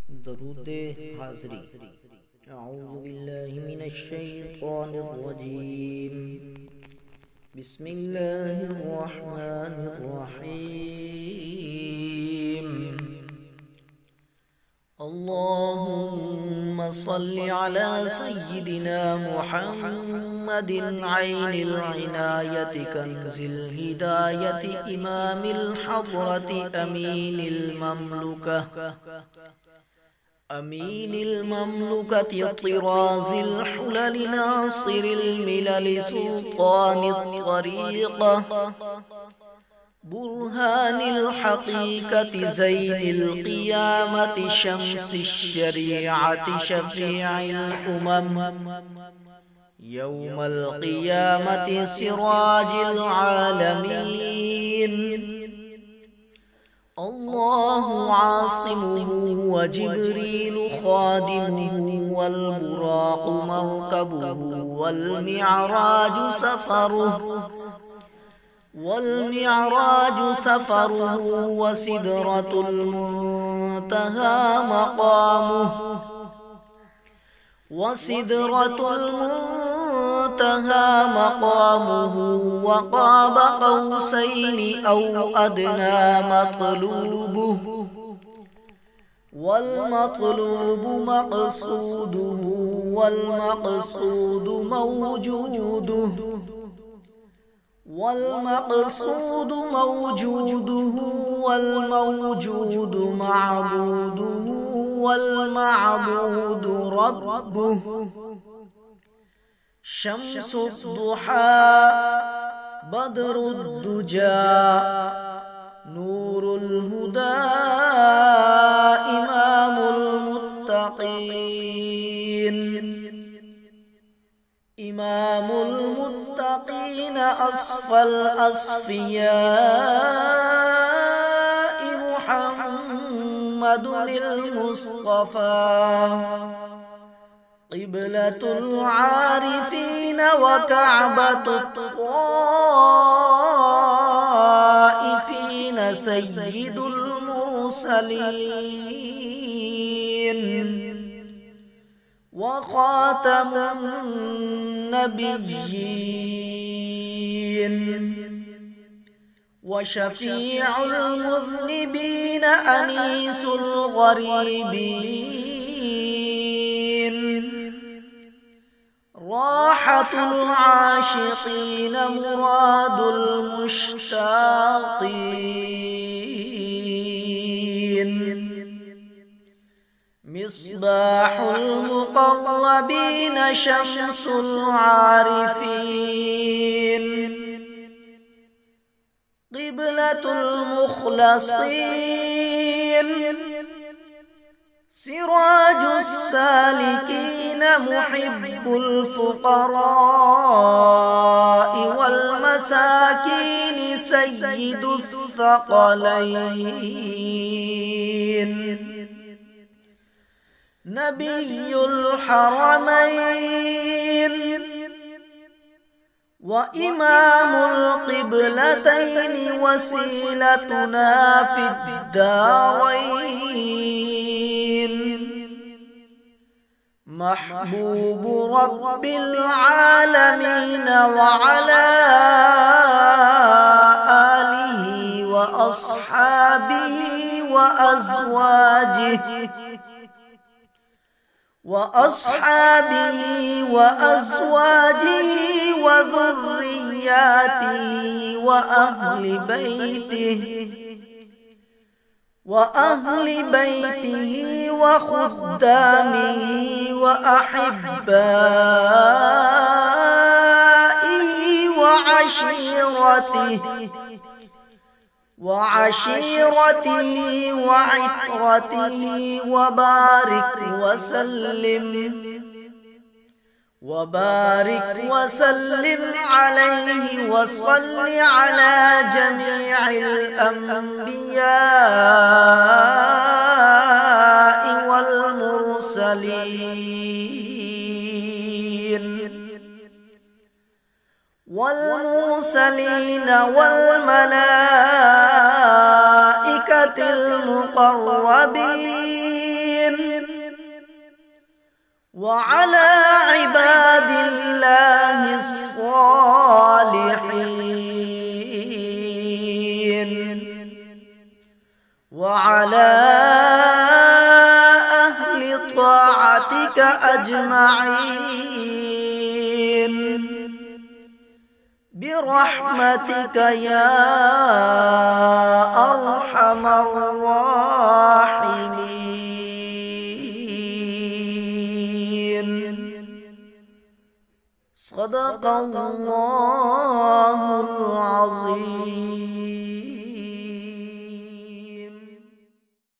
दरूद हाज़री। अऊज़ु बिल्लाहि मिनश शैतानिर रजीम। बिस्मिल्लाहिर रहमानिर रहीम। अल्लाहुम्मा सल्लि अला सय्यिदिना मुहम्मदिन ऐनिल इनायति कंज़िल हिदायति इमामिल हज़रति अमीनिल ममलुकति तिराज़िल हुलल नासिरिल मिलल सुल्तानित तरीक़ा बुरहानिल हक़ीक़ति ज़ैनिल क़ियामति शम्सिश शरीअति शफ़ीइल उमम यौमल क़ियामति सिराजिल आलमीन। अल्लाहु आसिमुहु व जिब्रीलु खादिमुहु वल बुराक़ु मरकबुहु वल मिअराजु सफ़रुहु व सिदरतुल मुंतहा मक़ामुहु व क़ाब क़ौसैनि औ अदना मत्लूबुहु वल मत्लूबु मक़सूदुहु वल मक़सूदु मौजूदुहु वल मक़सूदु मौजूदुहु वल मौजूदु मअबूदुहु वल मअबूदु रब्बुहु। शम्सुद्दुहा बदरुद्दुजा नूरुल हुदा इमामुल मुत्तक़ीन अस्फ़ल अस्फ़ियाइ मुहम्मदुल मुस्तफ़ा क़िबलतुल आरिफ़ीन व कअबतुत ताइफ़ीन सय्यिदुल मुरसलीन व ख़ातमुन नबिय्यीन व शफ़ीउल मुज़निबीन अनीसुल ग़रीबीन राहतुल आशिक़ीन मुरादुल मुश्ताक़ीन मिस्बाहुल मुक़र्रबीन शम्सुल आरिफ़ीन क़िबलतुल मुख़लसीन सिराजुस सालिकीन मुहिब्बुल फ़ुक़राइ वल मसाकीन सय्यिदुस थक़लैन नबियुल हरमैन व इमामुल क़िबलतैन वसीलतुना फ़िद्दारैन महबूबु रब्बिल आलमीन व अला आलिहि व अस्हाबिहि व अज़वाजिहि व ذُرِّيَّاتِهِ وأهل بيته وخدامه وأحبائه وعشيرته وعترته وبارك وسلم عليه وصل على جميع الأنبياء والمرسلين والملائكة المقربين وعلى عباد الله الصالحين وعلى أهل طاعتك أجمعين برحمتك يا أرحم الراحمين. صدق الله العظيم.